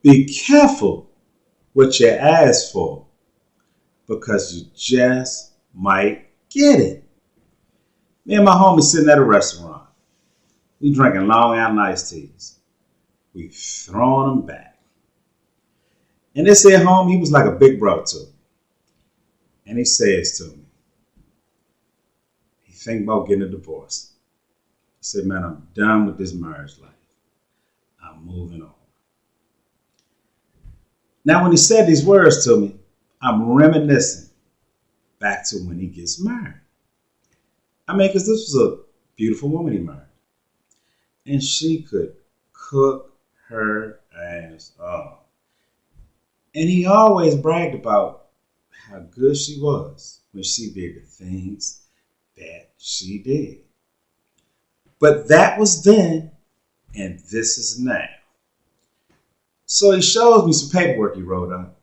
Be careful what you ask for because you just might get it. Me and my homie sitting at a restaurant. We drinking Long Island iced teas. We throwing them back. And they said home, he was like a big brother to me. And he says to me, he think about getting a divorce. He said, man, I'm done with this marriage life. I'm moving on. Now, when he said these words to me, I'm reminiscing back to when he gets married. I mean, because this was a beautiful woman he married. And she could cook her ass off. And he always bragged about how good she was when she did the things that she did. But that was then, and this is now. So he shows me some paperwork he wrote up.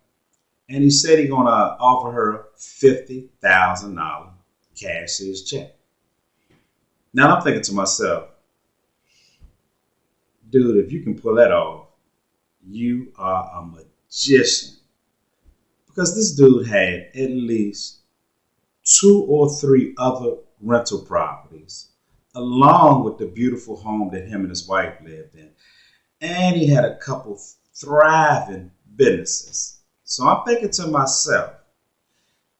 And he said he's going to offer her $50,000 cashier's check. Now I'm thinking to myself, dude, if you can pull that off, you are a magician. Because this dude had at least 2 or 3 other rental properties, along with the beautiful home that him and his wife lived in. And he had a couple thriving businesses. So I'm thinking to myself,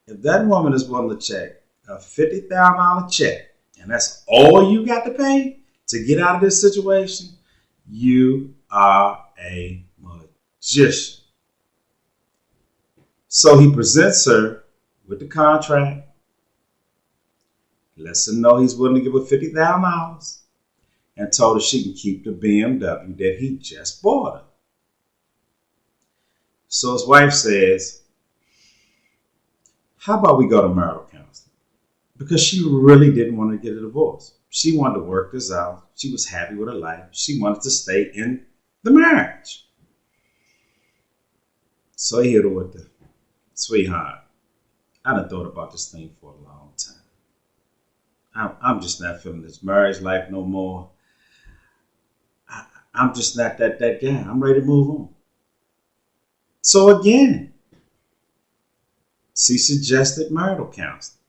if that woman is willing to check a $50,000 check, and that's all you got to pay to get out of this situation, you are a magician. So he presents her with the contract, lets her know he's willing to give her $50,000, and told her she can keep the BMW that he just bought her. So his wife says, how about we go to marital counseling? Because she really didn't want to get a divorce. She wanted to work this out. She was happy with her life. She wanted to stay in the marriage. So he hit her with the, sweetheart, I done thought about this thing for a long time. I'm just not feeling this marriage life no more. I'm just not that guy. I'm ready to move on. So again, she suggested marital counseling.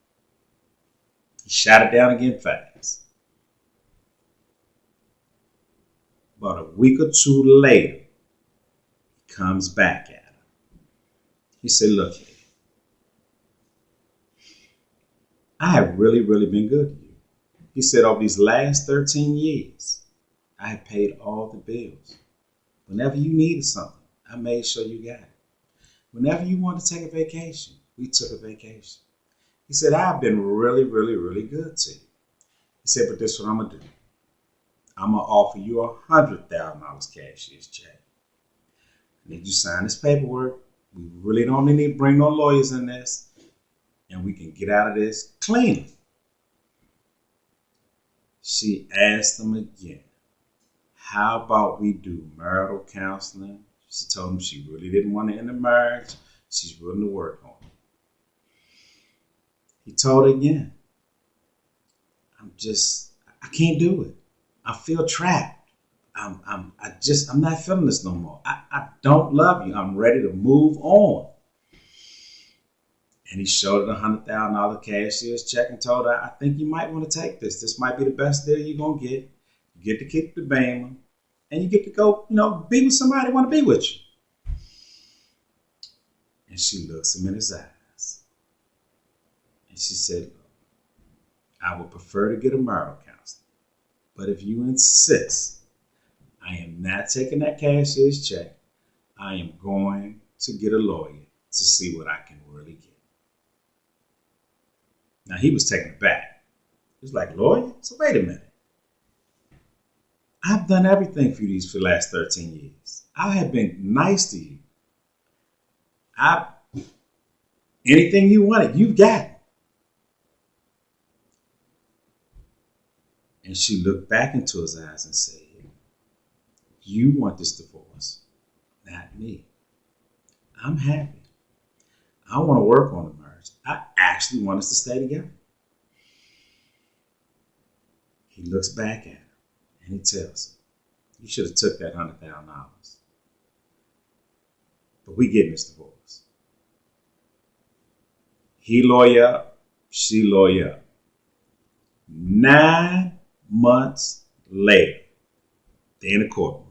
He shot it down again fast. About a week or 2 later, he comes back at her. He said, look here, I have really, really been good to you. He said, over these last 13 years, I have paid all the bills. Whenever you needed something, I made sure you got it. Whenever you wanted to take a vacation, we took a vacation. He said, I've been really, really, really good to you. He said, but this is what I'm going to do. I'm going to offer you $100,000 cashier's check. I need you to sign this paperwork. We really don't need to bring no lawyers in this. And we can get out of this clean. She asked him again, how about we do marital counseling? She told him she really didn't want to end the marriage. She's willing to work on it. He told her again, I can't do it. I feel trapped. I'm not feeling this no more. I don't love you. I'm ready to move on. And he showed her the $100,000 cashier's check and told her, I think you might want to take this. This might be the best deal you're going to get. You get to keep the Bama. And you get to go, be with somebody who want to be with you. And she looks him in his eyes. And she said, look, I would prefer to get a marital counselor. But if you insist, I am not taking that cashier's check. I am going to get a lawyer to see what I can really get. Now, he was taken aback. He was like, lawyer? So wait a minute. I've done everything for you for the last 13 years. I have been nice to you. Anything you wanted, you've got it. And she looked back into his eyes and said, you want this divorce, not me. I'm happy. I want to work on the marriage. I actually want us to stay together. He looks back at her and he tells her, you should have took that $100,000. But we getting this divorce. He lawyer up, she lawyer up. 9 months later, they're in the courtroom.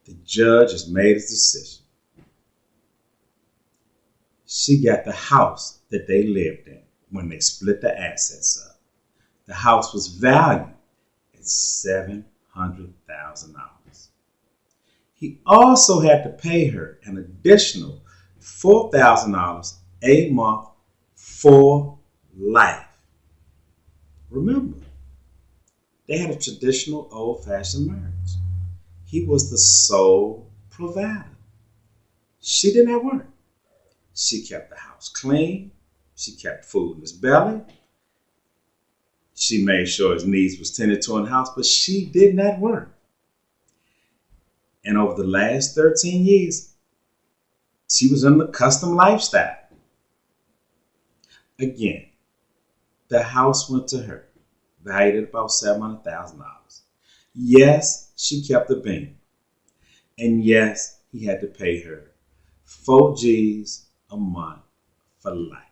The judge has made his decision. She got the house that they lived in when they split the assets up. The house was valued at $700,000. He also had to pay her an additional $4,000 a month for life. Remember, they had a traditional old-fashioned marriage. He was the sole provider. She didn't have work. She kept the house clean. She kept food in his belly. She made sure his needs was tended to in the house, but she did not work. And over the last 13 years, she was in the custom lifestyle. Again, the house went to her, valued at about $700,000. Yes, she kept the beam. And yes, he had to pay her 4 G's a month for life.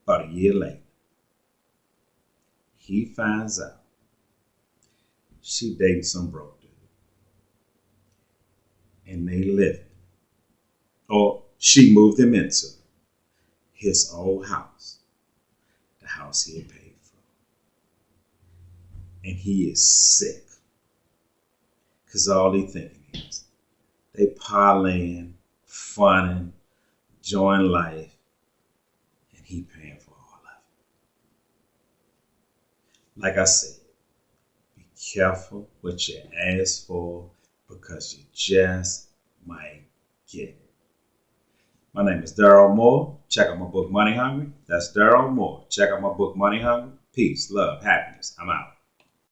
About a year later, he finds out she dating some broke dude. And they live, or she moved him into his old house, the house he had paid for. And he is sick. Because all he thinking is, they parlaying, funning, enjoying life, and he paying for all of it. Like I said, be careful what you ask for because you just might get it. My name is Daryl Moore. Check out my book, Money Hungry. That's Daryl Moore. Check out my book, Money Hungry. Peace, love, happiness. I'm out.